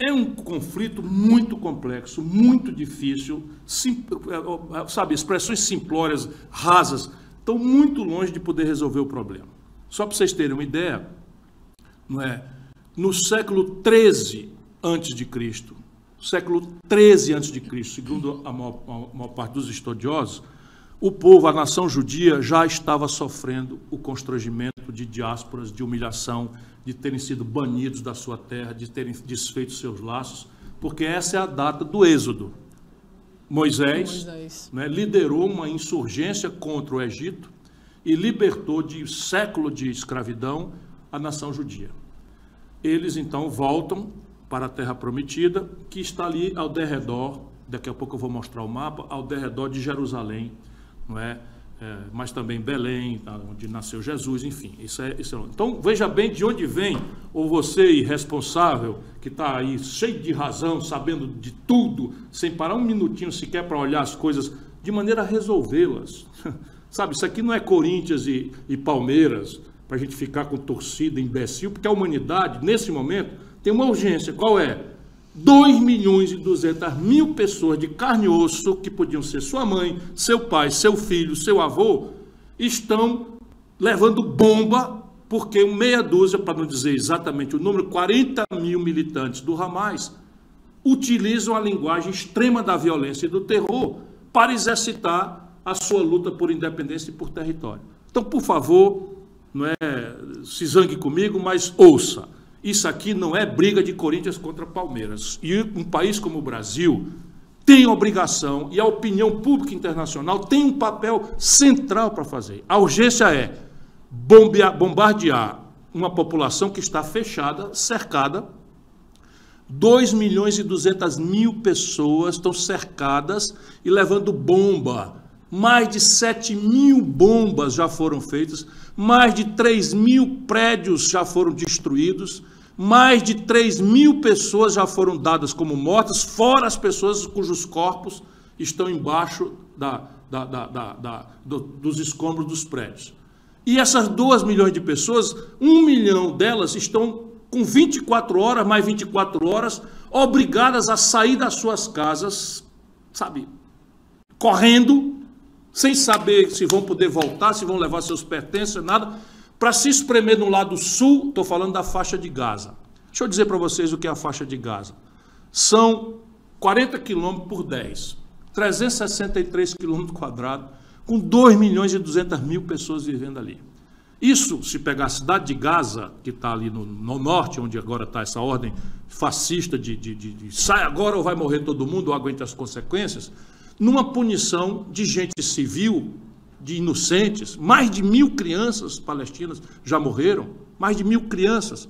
É um conflito muito complexo, muito difícil, sabe, expressões simplórias, rasas, estão muito longe de poder resolver o problema. Só para vocês terem uma ideia, não é? No século XIII a.C., século XIII a.C., segundo a maior parte dos estudiosos, o povo, a nação judia, já estava sofrendo o constrangimento de diásporas, de humilhação, de terem sido banidos da sua terra, de terem desfeito seus laços, porque essa é a data do Êxodo. Moisés. Né, liderou uma insurgência contra o Egito e libertou de século de escravidão a nação judia. Eles então voltam para a terra prometida, que está ali ao derredor, daqui a pouco eu vou mostrar o mapa, ao derredor de Jerusalém, não é? Mas também Belém, onde nasceu Jesus, enfim. Isso é. Então, veja bem de onde vem, ou você, irresponsável, que está aí cheio de razão, sabendo de tudo, sem parar um minutinho sequer para olhar as coisas, de maneira a resolvê-las. Sabe, isso aqui não é Corinthians e Palmeiras, para a gente ficar com torcida imbecil, porque a humanidade, nesse momento, tem uma urgência. Qual é? 2.200.000 pessoas de carne e osso, que podiam ser sua mãe, seu pai, seu filho, seu avô, estão levando bomba, porque meia dúzia, para não dizer exatamente o número, 40.000 militantes do Hamas utilizam a linguagem extrema da violência e do terror para exercitar a sua luta por independência e por território. Então, por favor, não é, se zangue comigo, mas ouça. Isso aqui não é briga de Corinthians contra Palmeiras. E um país como o Brasil tem obrigação, e a opinião pública internacional tem um papel central para fazer. A urgência é bombardear uma população que está fechada, cercada. 2.200.000 pessoas estão cercadas e levando bomba. Mais de 7.000 bombas já foram feitas, mais de 3.000 prédios já foram destruídos, mais de 3.000 pessoas já foram dadas como mortas, fora as pessoas cujos corpos estão embaixo dos escombros dos prédios. E essas 2 milhões de pessoas, 1 milhão delas estão com 24 horas, mais 24 horas, obrigadas a sair das suas casas, sabe, correndo, sem saber se vão poder voltar, se vão levar seus pertences, nada, para se espremer no lado sul. Estou falando da faixa de Gaza. Deixa eu dizer para vocês o que é a faixa de Gaza. São 40 quilômetros por 10, 363 quilômetros quadrados, com 2.200.000 pessoas vivendo ali. Isso, se pegar a cidade de Gaza, que está ali no norte, onde agora está essa ordem fascista de sai agora ou vai morrer todo mundo, ou aguenta as consequências, numa punição de gente civil, de inocentes. Mais de 1.000 crianças palestinas já morreram, mais de 1.000 crianças,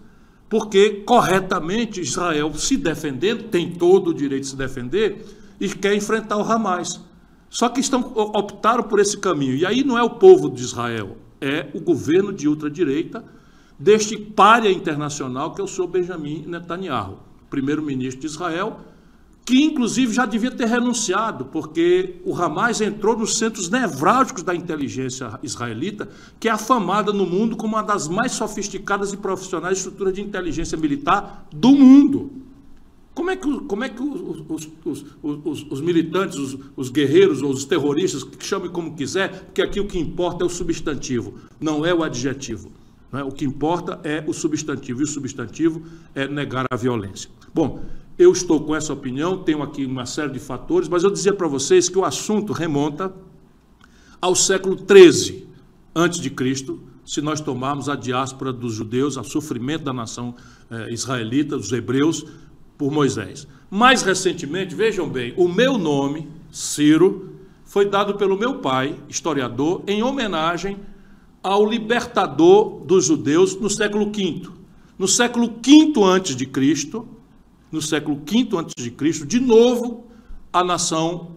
porque corretamente Israel, se defendendo, tem todo o direito de se defender, e quer enfrentar o Hamas. Só que optaram por esse caminho, e aí não é o povo de Israel, é o governo de ultradireita deste pária internacional que é o senhor Benjamin Netanyahu, primeiro-ministro de Israel, que inclusive já devia ter renunciado, porque o Hamas entrou nos centros nevrálgicos da inteligência israelita, que é afamada no mundo como uma das mais sofisticadas e profissionais estruturas de inteligência militar do mundo. Como é que os militantes, os guerreiros ou os terroristas, que chamem como quiser, porque aqui o que importa é o substantivo, não é o adjetivo. Não é? O que importa é o substantivo, e o substantivo é negar a violência. Bom, eu estou com essa opinião, tenho aqui uma série de fatores, mas eu dizia para vocês que o assunto remonta ao século XIII a.C., se nós tomarmos a diáspora dos judeus, o sofrimento da nação israelita, dos hebreus, por Moisés. Mais recentemente, vejam bem, o meu nome, Ciro, foi dado pelo meu pai, historiador, em homenagem ao libertador dos judeus no século V. No século V a.C., no século V a.C., de novo, a nação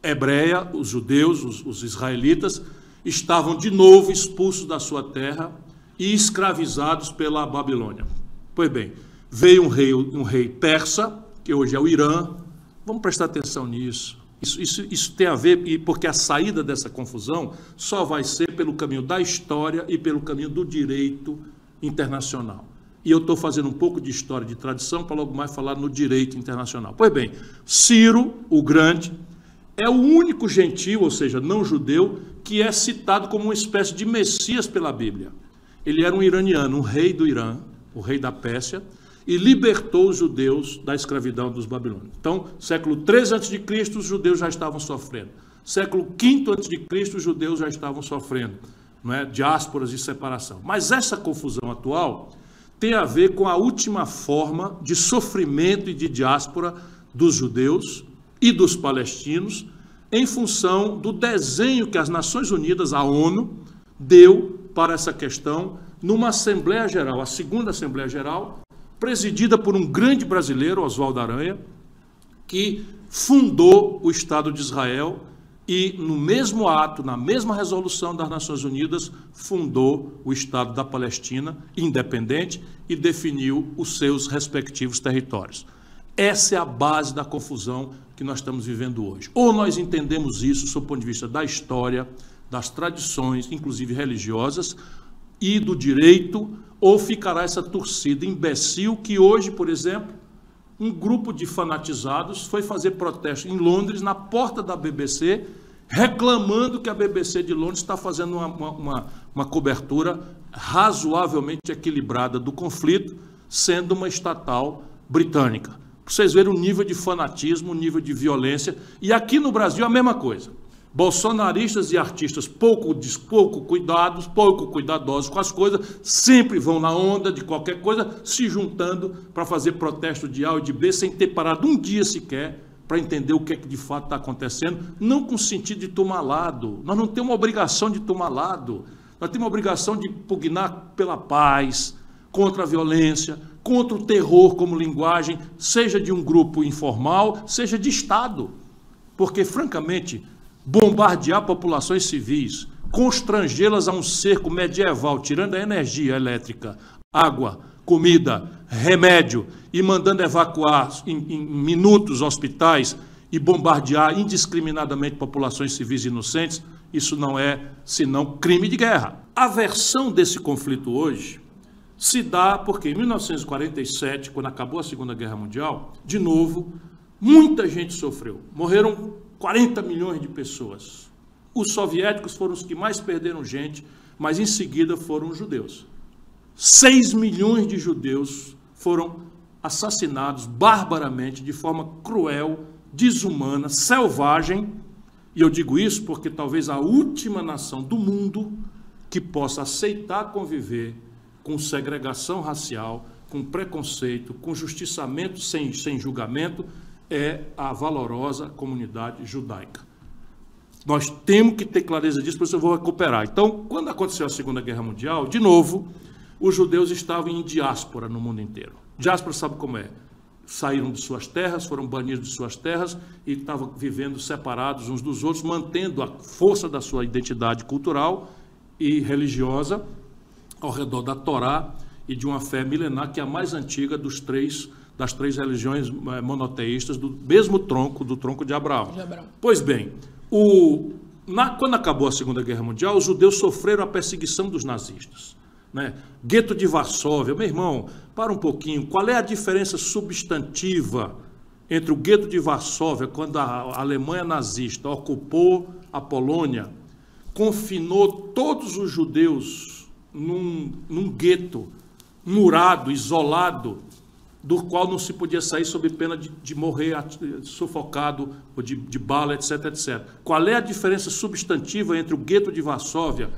hebreia, os judeus, os israelitas, estavam de novo expulsos da sua terra e escravizados pela Babilônia. Pois bem, veio um rei persa, que hoje é o Irã. Vamos prestar atenção nisso. Isso tem a ver, porque a saída dessa confusão só vai ser pelo caminho da história e pelo caminho do direito internacional. E eu estou fazendo um pouco de história de tradição para logo mais falar no direito internacional. Pois bem, Ciro, o Grande, é o único gentio, ou seja, não judeu, que é citado como uma espécie de Messias pela Bíblia. Ele era um iraniano, um rei do Irã, o rei da Pérsia, e libertou os judeus da escravidão dos babilônios. Então, século 3 a.C., os judeus já estavam sofrendo. Século V a.C., os judeus já estavam sofrendo, não é? Diásporas e separação. Mas essa confusão atual tem a ver com a última forma de sofrimento e de diáspora dos judeus e dos palestinos, em função do desenho que as Nações Unidas, a ONU, deu para essa questão numa Assembleia Geral, a segunda Assembleia Geral, presidida por um grande brasileiro, Oswaldo Aranha, que fundou o Estado de Israel e, no mesmo ato, na mesma resolução das Nações Unidas, fundou o Estado da Palestina, independente, e definiu os seus respectivos territórios. Essa é a base da confusão que nós estamos vivendo hoje. Ou nós entendemos isso, sob o ponto de vista da história, das tradições, inclusive religiosas, e do direito, ou ficará essa torcida imbecil que hoje, por exemplo, um grupo de fanatizados foi fazer protesto em Londres, na porta da BBC, reclamando que a BBC de Londres está fazendo uma cobertura razoavelmente equilibrada do conflito, sendo uma estatal britânica. Para vocês verem o nível de fanatismo, o nível de violência. E aqui no Brasil a mesma coisa. Bolsonaristas e artistas pouco cuidadosos com as coisas, sempre vão na onda de qualquer coisa, se juntando para fazer protesto de A e de B, sem ter parado um dia sequer para entender o que é que de fato está acontecendo, não com sentido de tomar lado. Nós não temos uma obrigação de tomar lado. Nós temos uma obrigação de pugnar pela paz, contra a violência, contra o terror como linguagem, seja de um grupo informal, seja de Estado. Porque, francamente, bombardear populações civis, constrangê-las a um cerco medieval, tirando a energia elétrica, água, comida, remédio, e mandando evacuar em minutos hospitais e bombardear indiscriminadamente populações civis inocentes, isso não é senão crime de guerra. A versão desse conflito hoje se dá porque em 1947, quando acabou a Segunda Guerra Mundial, de novo, muita gente sofreu. Morreram 40 milhões de pessoas. Os soviéticos foram os que mais perderam gente, mas em seguida foram os judeus. 6 milhões de judeus foram assassinados barbaramente, de forma cruel, desumana, selvagem. E eu digo isso porque talvez a última nação do mundo que possa aceitar conviver com segregação racial, com preconceito, com justiçamento sem julgamento, é a valorosa comunidade judaica. Nós temos que ter clareza disso, por isso eu vou recuperar. Então, quando aconteceu a Segunda Guerra Mundial, de novo, os judeus estavam em diáspora no mundo inteiro. Diáspora sabe como é? Saíram de suas terras, foram banidos de suas terras e estavam vivendo separados uns dos outros, mantendo a força da sua identidade cultural e religiosa ao redor da Torá e de uma fé milenar que é a mais antiga das três religiões monoteístas do mesmo tronco, do tronco de Abraão. Pois bem, quando acabou a Segunda Guerra Mundial, os judeus sofreram a perseguição dos nazistas. Né? Gueto de Varsóvia, meu irmão, para um pouquinho, qual é a diferença substantiva entre o gueto de Varsóvia, quando a Alemanha nazista ocupou a Polônia, confinou todos os judeus num gueto murado, isolado, do qual não se podia sair sob pena de morrer sufocado, ou de bala, etc, etc. Qual é a diferença substantiva entre o gueto de Varsóvia,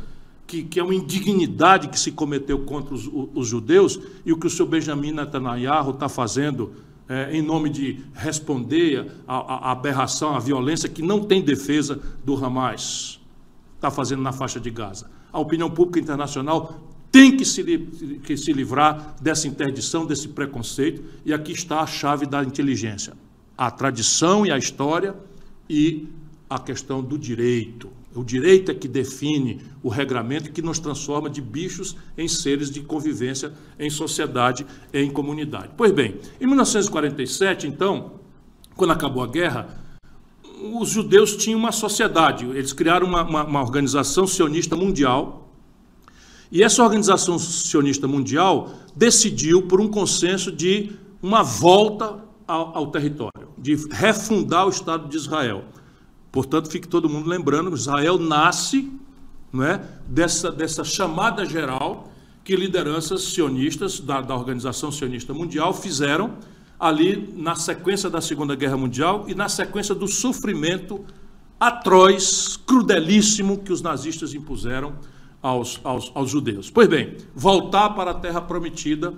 que é uma indignidade que se cometeu contra os judeus, e o que o seu Benjamin Netanyahu está fazendo em nome de responder à aberração, à violência que não tem defesa do Hamas, está fazendo na faixa de Gaza? A opinião pública internacional tem que se livrar dessa interdição, desse preconceito, e aqui está a chave da inteligência: a tradição e a história e a questão do direito. O direito é que define o regramento que nos transforma de bichos em seres de convivência em sociedade, em comunidade. Pois bem, em 1947, então, quando acabou a guerra, os judeus tinham uma sociedade, eles criaram uma organização sionista mundial, E essa Organização Sionista Mundial decidiu por um consenso de uma volta ao território, de refundar o Estado de Israel. Portanto, fique todo mundo lembrando que Israel nasce, não é, dessa chamada geral que lideranças sionistas da Organização Sionista Mundial fizeram ali na sequência da Segunda Guerra Mundial e na sequência do sofrimento atroz, crudelíssimo que os nazistas impuseram aos judeus. Pois bem, voltar para a Terra Prometida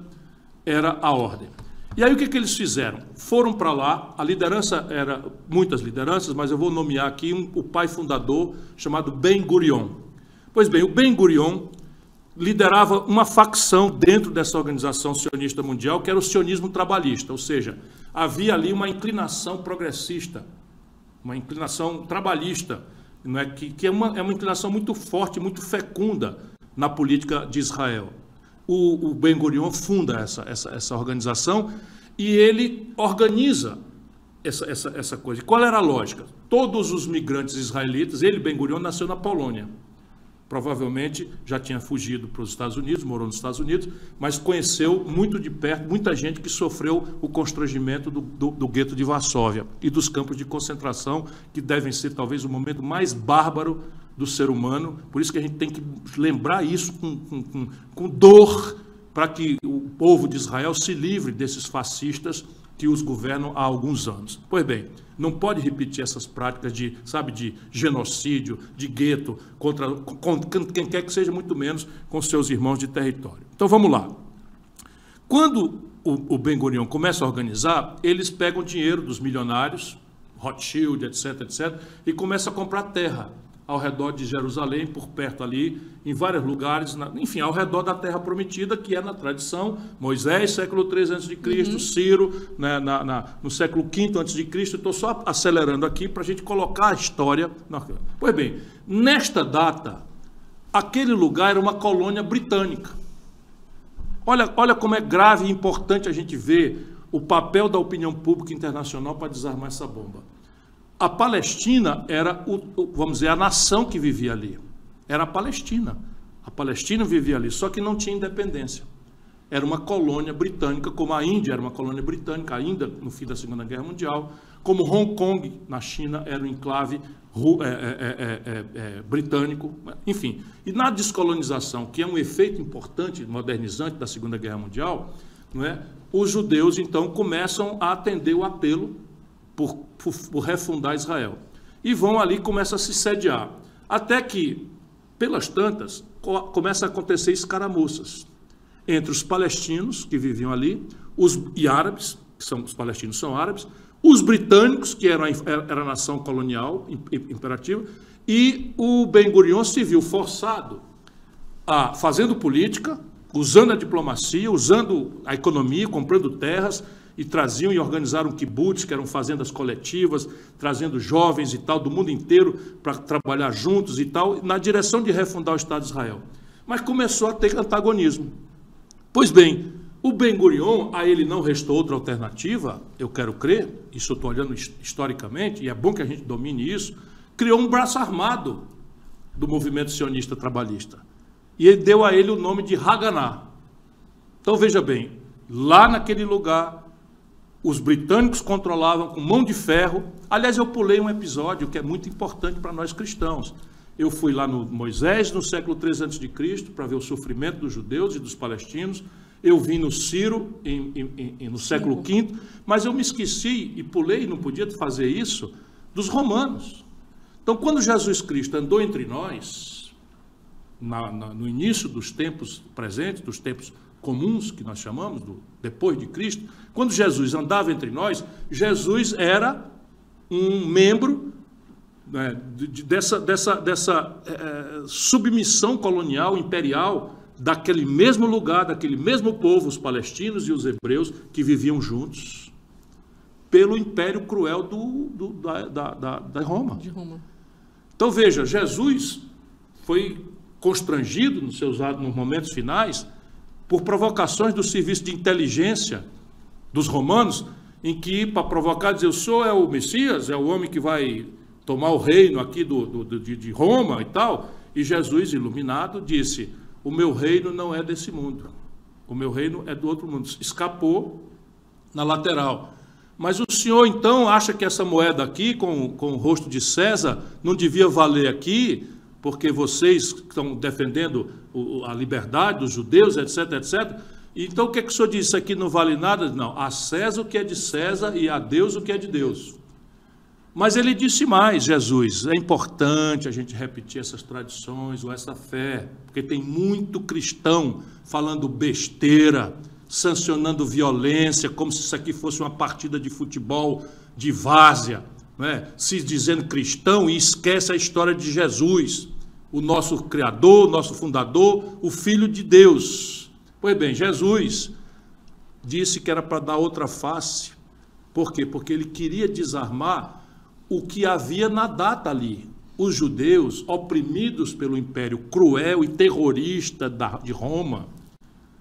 era a ordem. E aí o que eles fizeram? Foram para lá, a liderança era muitas lideranças, mas eu vou nomear aqui o pai fundador chamado Ben Gurion. Pois bem, o Ben Gurion liderava uma facção dentro dessa Organização Sionista Mundial, que era o sionismo trabalhista, ou seja, havia ali uma inclinação progressista, uma inclinação trabalhista, não é? Que é uma inclinação muito forte, muito fecunda na política de Israel. O Ben Gurion funda essa organização e ele organiza essa coisa. E qual era a lógica? Todos os migrantes israelitas, Ben Gurion nasceu na Polônia, provavelmente já tinha fugido para os Estados Unidos, morou nos Estados Unidos, mas conheceu muito de perto muita gente que sofreu o constrangimento do gueto de Varsóvia e dos campos de concentração, que devem ser talvez o momento mais bárbaro do ser humano. Por isso que a gente tem que lembrar isso com dor, para que o povo de Israel se livre desses fascistas que os governam há alguns anos. Pois bem, não pode repetir essas práticas de genocídio, de gueto, contra quem quer que seja, muito menos com seus irmãos de território. Então vamos lá. Quando o Ben Gurion começa a organizar, eles pegam dinheiro dos milionários, Rothschild, etc., etc., e começam a comprar terra ao redor de Jerusalém, por perto ali, em vários lugares, enfim, ao redor da Terra Prometida, que é na tradição, Moisés, século 3 a.C., Ciro, né, no século V a.C., estou só acelerando aqui para a gente colocar a história. Pois bem, nesta data, aquele lugar era uma colônia britânica. Olha como é grave e importante a gente ver o papel da opinião pública internacional para desarmar essa bomba. A Palestina era, vamos dizer, a nação que vivia ali. Era a Palestina. A Palestina vivia ali, só que não tinha independência. Era uma colônia britânica, como a Índia era uma colônia britânica, ainda no fim da Segunda Guerra Mundial, como Hong Kong, na China, era um enclave britânico, enfim. E na descolonização, que é um efeito importante, modernizante da Segunda Guerra Mundial, não é? Os judeus, então, começam a atender o apelo por refundar Israel. E vão ali e começam a se sediar. Até que, pelas tantas, começa a acontecer escaramuças entre os palestinos, que viviam ali, e árabes, os palestinos são árabes, os britânicos, que era a nação colonial imperativa, e o Ben Gurion se viu forçado a, fazendo política, usando a diplomacia, usando a economia, comprando terras, e traziam e organizaram kibbutz, que eram fazendas coletivas, trazendo jovens e tal, do mundo inteiro, para trabalhar juntos e tal, na direção de refundar o Estado de Israel. Mas começou a ter antagonismo. Pois bem, o Ben Gurion, a ele não restou outra alternativa, eu quero crer, isso eu estou olhando historicamente, e é bom que a gente domine isso, criou um braço armado do movimento sionista trabalhista. E ele deu a ele o nome de Haganah. Então veja bem, lá naquele lugar, os britânicos controlavam com mão de ferro. Aliás, eu pulei um episódio que é muito importante para nós cristãos. Eu fui lá no Moisés, no século 3 a.C., para ver o sofrimento dos judeus e dos palestinos. Eu vim no Ciro, no século V, mas eu me esqueci e pulei, não podia fazer isso, dos romanos. Então, quando Jesus Cristo andou entre nós, no início dos tempos presentes, dos tempos comuns, que nós chamamos, depois de Cristo, quando Jesus andava entre nós, Jesus era um membro, né, dessa submissão colonial, imperial, daquele mesmo lugar, daquele mesmo povo, os palestinos e os hebreus, que viviam juntos, pelo império cruel da Roma. De Roma. Então veja, Jesus foi constrangido nos momentos finais por provocações do serviço de inteligência dos romanos, em que, para provocar, dizer, o senhor é o Messias, é o homem que vai tomar o reino aqui de Roma e tal, e Jesus, iluminado, disse, o meu reino não é desse mundo. O meu reino é do outro mundo. Escapou na lateral. Mas o senhor, então, acha que essa moeda aqui, com o rosto de César, não devia valer aqui, porque vocês estão defendendo a liberdade dos judeus, etc, etc. Então, o que o senhor disse? Isso aqui não vale nada? Não, a César o que é de César e a Deus o que é de Deus. Mas ele disse mais, Jesus, é importante a gente repetir essas tradições ou essa fé, porque tem muito cristão falando besteira, sancionando violência, como se isso aqui fosse uma partida de futebol de várzea, não é? Se dizendo cristão e esquece a história de Jesus, o nosso Criador, o nosso fundador, o Filho de Deus. Pois bem, Jesus disse que era para dar outra face. Por quê? Porque ele queria desarmar o que havia na data ali. Os judeus, oprimidos pelo império cruel e terrorista de Roma.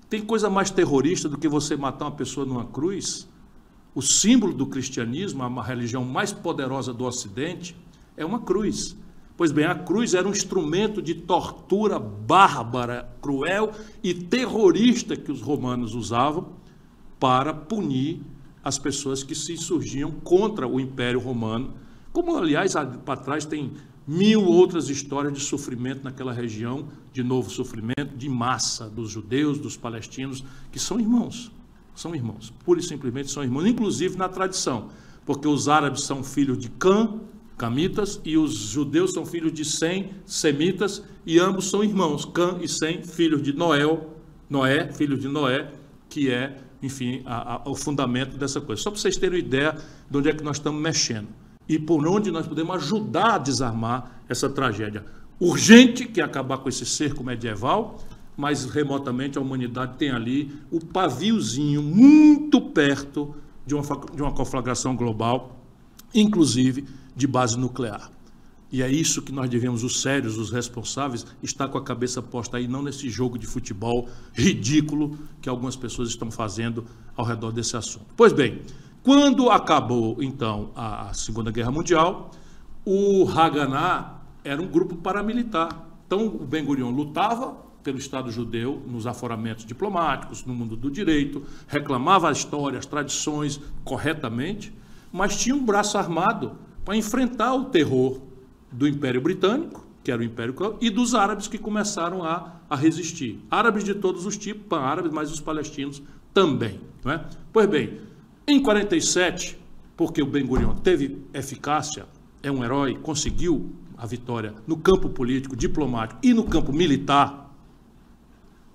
Tem coisa mais terrorista do que você matar uma pessoa numa cruz? O símbolo do cristianismo, a religião mais poderosa do Ocidente, é uma cruz. Pois bem, a cruz era um instrumento de tortura bárbara, cruel e terrorista que os romanos usavam para punir as pessoas que se insurgiam contra o Império Romano. Como, aliás, para trás tem 1000 outras histórias de sofrimento naquela região, de novo sofrimento, de massa dos judeus, dos palestinos, que são irmãos, pura e simplesmente são irmãos, inclusive na tradição, porque os árabes são filhos de Cã, camitas, e os judeus são filhos de Sem, semitas, e ambos são irmãos, Cã e Sem, filhos de Noé, filhos de Noé, que é, enfim, o fundamento dessa coisa. Só para vocês terem uma ideia de onde é que nós estamos mexendo e por onde nós podemos ajudar a desarmar essa tragédia urgente, que é acabar com esse cerco medieval, mas remotamente a humanidade tem ali o paviozinho muito perto de uma conflagração global, inclusive de base nuclear. E é isso que nós devemos, os sérios, os responsáveis, estar com a cabeça posta aí, não nesse jogo de futebol ridículo que algumas pessoas estão fazendo ao redor desse assunto. Pois bem, quando acabou, então, a Segunda Guerra Mundial, o Haganah era um grupo paramilitar. Então, o Ben-Gurion lutava pelo Estado judeu nos aforamentos diplomáticos, no mundo do direito, reclamava a história, as tradições corretamente, mas tinha um braço armado para enfrentar o terror do Império Britânico, que era o Império Cruel, e dos árabes que começaram a resistir. Árabes de todos os tipos, pan-árabes, mas os palestinos também. Não é? Pois bem, em 47, porque o Ben-Gurion teve eficácia, é um herói, conseguiu a vitória no campo político, diplomático e no campo militar,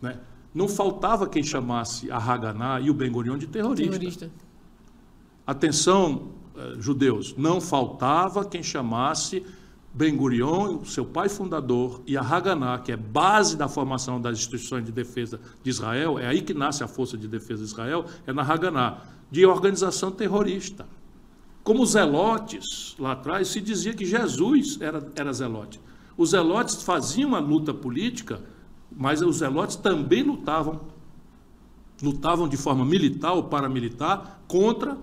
né? Não faltava quem chamasse a Haganah e o Ben-Gurion de terrorista. Atenção, judeus, não faltava quem chamasse Ben-Gurion, seu pai fundador, e a Haganah, que é base da formação das instituições de defesa de Israel, é aí que nasce a Força de Defesa de Israel, é na Haganah, de organização terrorista. Como os zelotes, lá atrás, se dizia que Jesus era zelote. Os zelotes faziam uma luta política, mas os zelotes também lutavam de forma militar ou paramilitar contra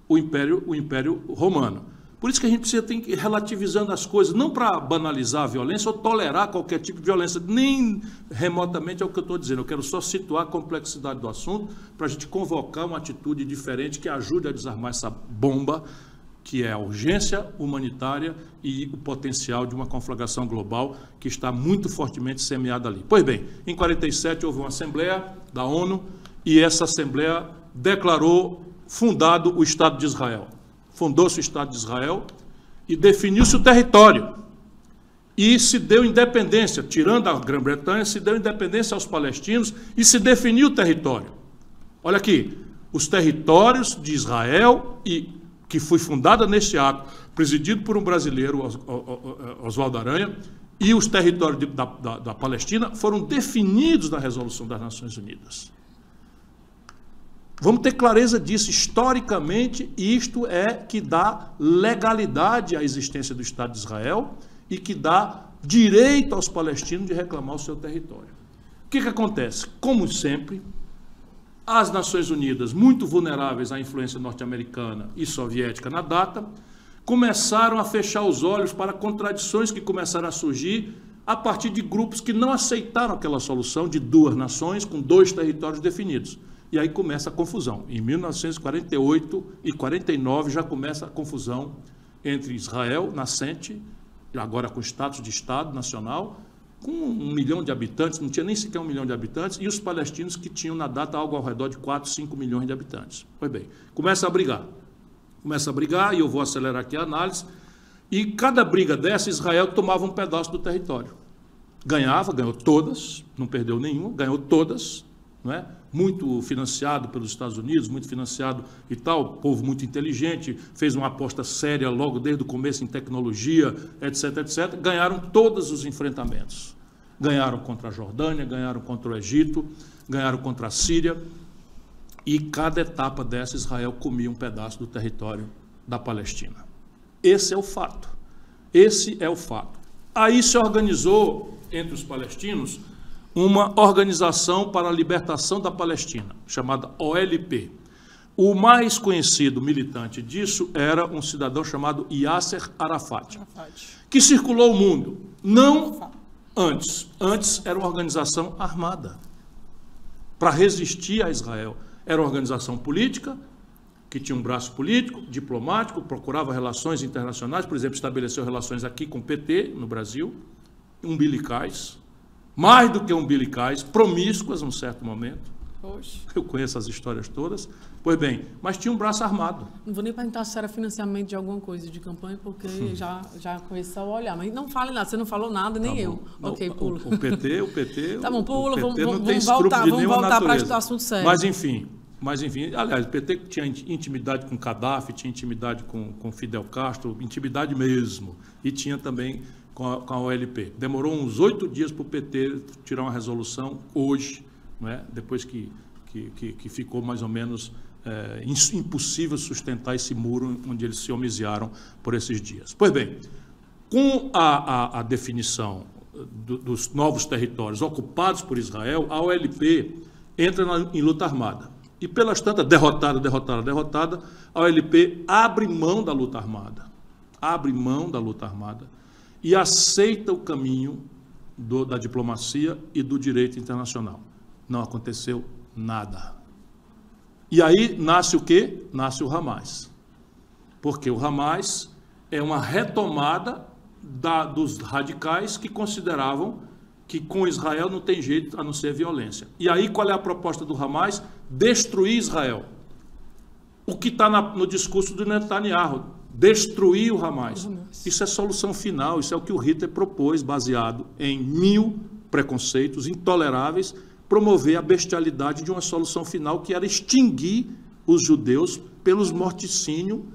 o Império Romano. Por isso que a gente precisa ter que ir relativizando as coisas, não para banalizar a violência ou tolerar qualquer tipo de violência, nem remotamente é o que eu estou dizendo. Eu quero só situar a complexidade do assunto para a gente convocar uma atitude diferente que ajude a desarmar essa bomba, que é a urgência humanitária e o potencial de uma conflagração global que está muito fortemente semeada ali. Pois bem, em 47 houve uma Assembleia da ONU e essa Assembleia declarou fundado o Estado de Israel. Fundou-se o Estado de Israel e definiu-se o território. E se deu independência, tirando a Grã-Bretanha, se deu independência aos palestinos e se definiu o território. Olha aqui, os territórios de Israel, que foi fundada neste ato, presidido por um brasileiro, Oswaldo Aranha, e os territórios da Palestina foram definidos na Resolução das Nações Unidas. Vamos ter clareza disso. Historicamente, isto é que dá legalidade à existência do Estado de Israel e que dá direito aos palestinos de reclamar o seu território. O que acontece? Como sempre, as Nações Unidas, muito vulneráveis à influência norte-americana e soviética na data, começaram a fechar os olhos para contradições que começaram a surgir a partir de grupos que não aceitaram aquela solução de duas nações com dois territórios definidos. E aí começa a confusão. Em 1948 e 49 já começa a confusão entre Israel, nascente, agora com status de Estado nacional, com 1 milhão de habitantes, não tinha nem sequer 1 milhão de habitantes, e os palestinos que tinham na data algo ao redor de 4, 5 milhões de habitantes. Pois bem, começa a brigar. Começa a brigar, e eu vou acelerar aqui a análise, e cada briga dessa, Israel tomava um pedaço do território. Ganhou todas, não perdeu nenhuma, ganhou todas, não é? Muito financiado pelos Estados Unidos, muito financiado e tal, povo muito inteligente, fez uma aposta séria logo desde o começo em tecnologia, etc, etc. Ganharam todos os enfrentamentos. Ganharam contra a Jordânia, ganharam contra o Egito, ganharam contra a Síria, e cada etapa dessa, Israel comia um pedaço do território da Palestina. Esse é o fato. Esse é o fato. Aí se organizou entre os palestinos uma organização para a libertação da Palestina, chamada OLP. O mais conhecido militante disso era um cidadão chamado Yasser Arafat, que circulou o mundo. Não antes. Antes era uma organização armada para resistir a Israel. Era uma organização política, que tinha um braço político, diplomático, procurava relações internacionais, por exemplo, estabeleceu relações aqui com o PT, no Brasil, umbilicais, mais do que umbilicais, promíscuas num certo momento. Oxe. Eu conheço as histórias todas. Pois bem, mas tinha um braço armado. Não vou nem perguntar se era financiamento de alguma coisa de campanha, porque já conheço só o olhar. Mas não fale nada, você não falou nada, nem eu. Não, ok, pula. O PT... Tá bom, pula, vamos voltar para o assunto sério. Mas enfim, aliás, o PT tinha intimidade com Gaddafi, tinha intimidade com Fidel Castro, intimidade mesmo, e tinha também com a OLP. Demorou uns 8 dias para o PT tirar uma resolução hoje, não é? Depois que ficou mais ou menos impossível sustentar esse muro onde eles se homiziaram por esses dias. Pois bem, com a definição dos novos territórios ocupados por Israel, a OLP entra em luta armada. E pelas tantas, derrotada, a OLP abre mão da luta armada. E aceita o caminho da diplomacia e do direito internacional. Não aconteceu nada. E aí nasce o quê? Nasce o Hamas. Porque o Hamas é uma retomada dos radicais que consideravam que com Israel não tem jeito a não ser violência. E aí qual é a proposta do Hamas? Destruir Israel. O que está no discurso do Netanyahu, destruir o Hamas. Isso é solução final, isso é o que o Hitler propôs, baseado em 1000 preconceitos intoleráveis, promover a bestialidade de uma solução final que era extinguir os judeus pelos morticínio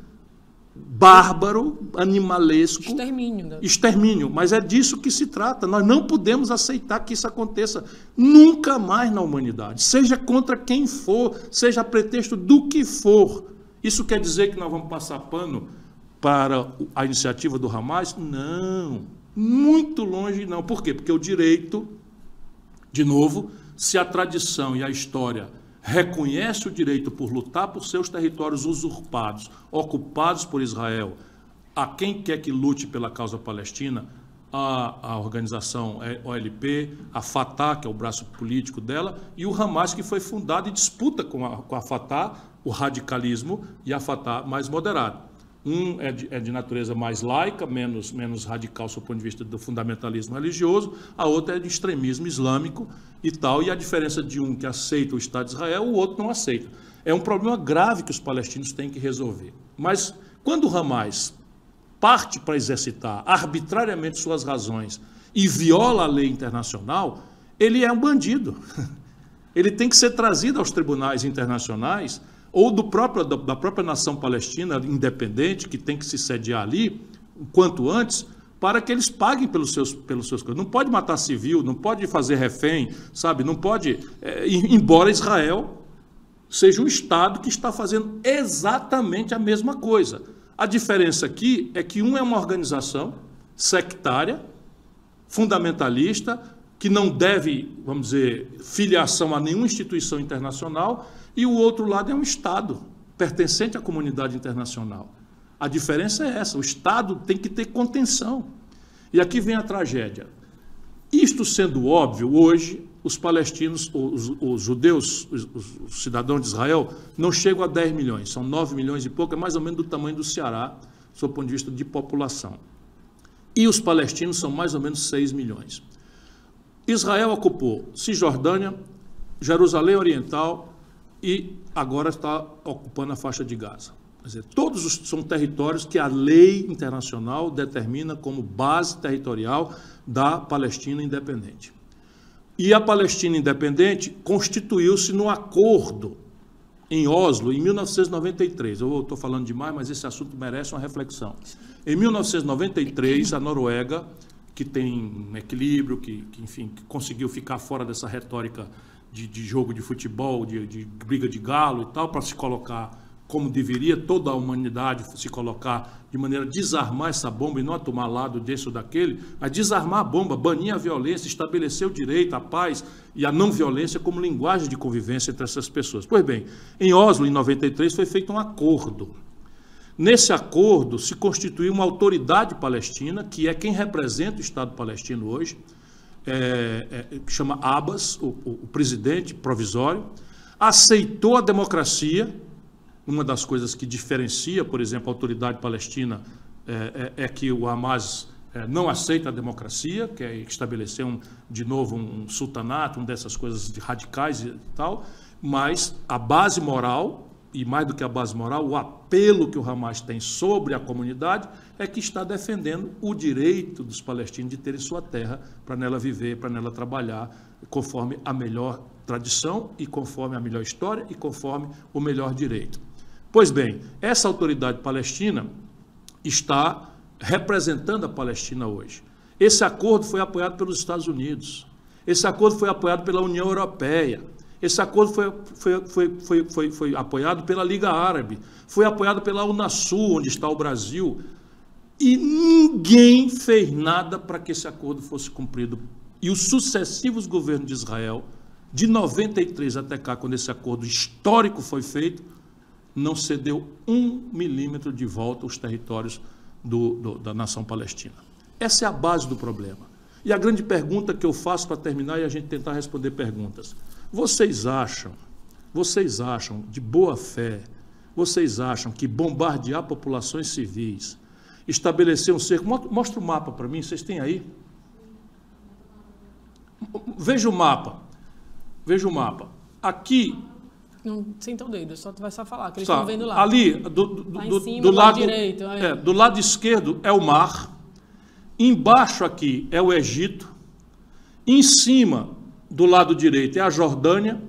bárbaro, animalesco. Extermínio. Mas é disso que se trata. Nós não podemos aceitar que isso aconteça nunca mais na humanidade, seja contra quem for, seja a pretexto do que for. Isso quer dizer que nós vamos passar pano para a iniciativa do Hamas? Não, muito longe não. Por quê? Porque o direito, de novo, se a tradição e a história reconhece o direito por lutar por seus territórios usurpados, ocupados por Israel, a quem quer que lute pela causa palestina, a organização OLP, a Fatah, que é o braço político dela, e o Hamas, que foi fundado e disputa com a Fatah o radicalismo, e a Fatah mais moderado. Um é de natureza mais laica, menos radical do ponto de vista do fundamentalismo religioso, a outra é de extremismo islâmico e tal, e a diferença de um que aceita o Estado de Israel, o outro não aceita. É um problema grave que os palestinos têm que resolver. Mas quando o Hamas parte para exercitar arbitrariamente suas razões e viola a lei internacional, ele é um bandido. Ele tem que ser trazido aos tribunais internacionais ou da própria nação palestina independente, que tem que se sediar ali, o quanto antes, para que eles paguem pelos seus coisas. Não pode matar civil, não pode fazer refém, sabe? Não pode, embora Israel seja um Estado que está fazendo exatamente a mesma coisa. A diferença aqui é que um é uma organização sectária, fundamentalista, que não deve, vamos dizer, filiação a nenhuma instituição internacional, e o outro lado é um Estado pertencente à comunidade internacional. A diferença é essa, o Estado tem que ter contenção. E aqui vem a tragédia. Isto sendo óbvio, hoje, os palestinos, os judeus, os cidadãos de Israel, não chegam a 10 milhões, são 9 milhões e pouco, é mais ou menos do tamanho do Ceará, do ponto de vista de população. E os palestinos são mais ou menos 6 milhões. Israel ocupou Cisjordânia, Jerusalém Oriental e agora está ocupando a faixa de Gaza. Quer dizer, todos são territórios que a lei internacional determina como base territorial da Palestina independente. E a Palestina independente constituiu-se no acordo em Oslo, em 1993. Eu estou falando demais, mas esse assunto merece uma reflexão. Em 1993, a Noruega, que tem um equilíbrio, enfim, que conseguiu ficar fora dessa retórica de jogo de futebol, de briga de galo e tal, para se colocar como deveria toda a humanidade se colocar de maneira a desarmar essa bomba e não a tomar lado desse ou daquele, a desarmar a bomba, banir a violência, estabelecer o direito, a paz e a não violência como linguagem de convivência entre essas pessoas. Pois bem, em Oslo, em 93, foi feito um acordo. Nesse acordo se constituiu uma autoridade palestina, que é quem representa o Estado palestino hoje, que chama Abbas, o presidente provisório, aceitou a democracia. Uma das coisas que diferencia, por exemplo, a autoridade palestina é que o Hamas não aceita a democracia, quer estabelecer de novo um sultanato, uma dessas coisas radicais e tal, mas a base moral, e mais do que a base moral, o apelo que o Hamas tem sobre a comunidade é que está defendendo o direito dos palestinos de terem sua terra para nela viver, para nela trabalhar, conforme a melhor tradição e conforme a melhor história e conforme o melhor direito. Pois bem, essa autoridade palestina está representando a Palestina hoje. Esse acordo foi apoiado pelos Estados Unidos, esse acordo foi apoiado pela União Europeia, esse acordo foi apoiado pela Liga Árabe, foi apoiado pela Unasul, onde está o Brasil, e ninguém fez nada para que esse acordo fosse cumprido. E os sucessivos governos de Israel, de 93 até cá, quando esse acordo histórico foi feito, não cedeu 1 milímetro de volta aos territórios da nação palestina. Essa é a base do problema. E a grande pergunta que eu faço para terminar e a gente tentar responder perguntas. Vocês acham, de boa fé, vocês acham que bombardear populações civis, estabelecer um cerco... Mostra o mapa para mim, vocês têm aí? Veja o mapa. Aqui... Não senta o dedo, só tu vai só falar, que eles estão vendo lá. Ali, do lado direito, do lado esquerdo é o mar, embaixo aqui é o Egito, em cima, do lado direito, é a Jordânia,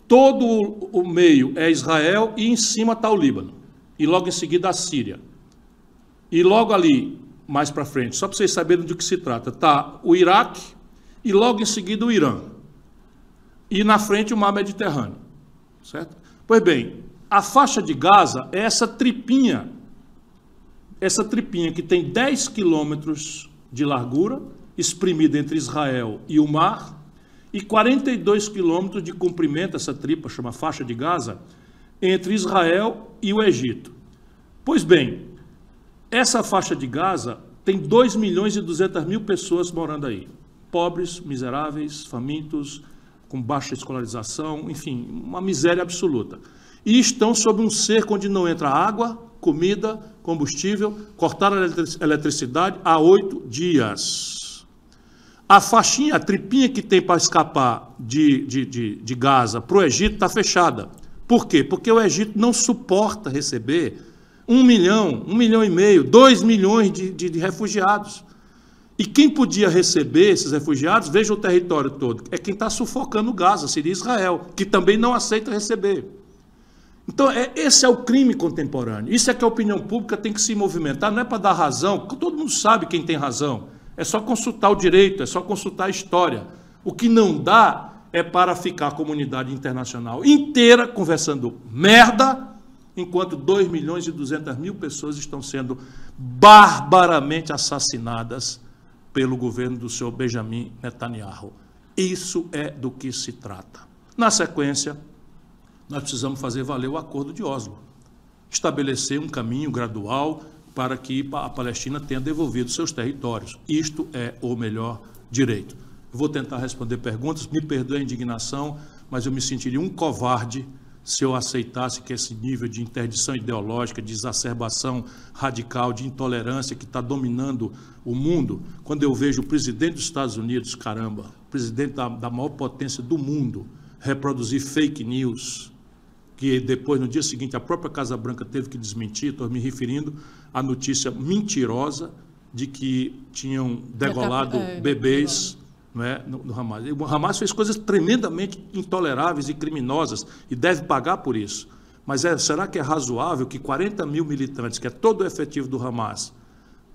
todo o meio é Israel e em cima está o Líbano, e logo em seguida a Síria. E logo ali, mais para frente, só para vocês saberem do que se trata, está o Iraque e logo em seguida o Irã. E na frente o mar Mediterrâneo. Certo? Pois bem, a faixa de Gaza é essa tripinha que tem 10 quilômetros de largura, exprimida entre Israel e o mar, e 42 quilômetros de comprimento, essa tripa chama faixa de Gaza, entre Israel e o Egito. Pois bem, essa faixa de Gaza tem 2.200.000 pessoas morando aí, pobres, miseráveis, famintos, com baixa escolarização, enfim, uma miséria absoluta. E estão sob um cerco onde não entra água, comida, combustível, cortaram a eletricidade há 8 dias. A faixinha, a tripinha que tem para escapar de Gaza para o Egito está fechada. Por quê? Porque o Egito não suporta receber 1 milhão, 1,5 milhão, 2 milhões de refugiados. E quem podia receber esses refugiados, veja o território todo, é quem está sufocando Gaza, seria Israel, que também não aceita receber. Então, esse é o crime contemporâneo. Isso é que a opinião pública tem que se movimentar, não é para dar razão, todo mundo sabe quem tem razão. É só consultar o direito, é só consultar a história. O que não dá é para ficar a comunidade internacional inteira conversando merda, enquanto 2.200.000 pessoas estão sendo barbaramente assassinadas pelo governo do senhor Benjamin Netanyahu. Isso é do que se trata. Na sequência, nós precisamos fazer valer o acordo de Oslo, estabelecer um caminho gradual para que a Palestina tenha devolvido seus territórios. Isto é o melhor direito. Eu vou tentar responder perguntas, me perdoe a indignação, mas eu me sentiria um covarde se eu aceitasse que esse nível de interdição ideológica, de exacerbação radical, de intolerância que está dominando o mundo, quando eu vejo o presidente dos Estados Unidos, caramba, presidente da maior potência do mundo, reproduzir fake news, que depois, no dia seguinte, a própria Casa Branca teve que desmentir. Estou me referindo à notícia mentirosa de que tinham degolado bebês, não é, no Hamas. O Hamas fez coisas tremendamente intoleráveis e criminosas e deve pagar por isso. Mas será que é razoável que 40 mil militantes, que é todo o efetivo do Hamas,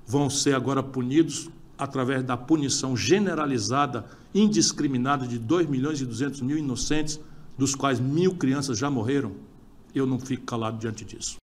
vão ser agora punidos através da punição generalizada, indiscriminada de 2.200.000 inocentes, dos quais 1.000 crianças já morreram? Eu não fico calado diante disso.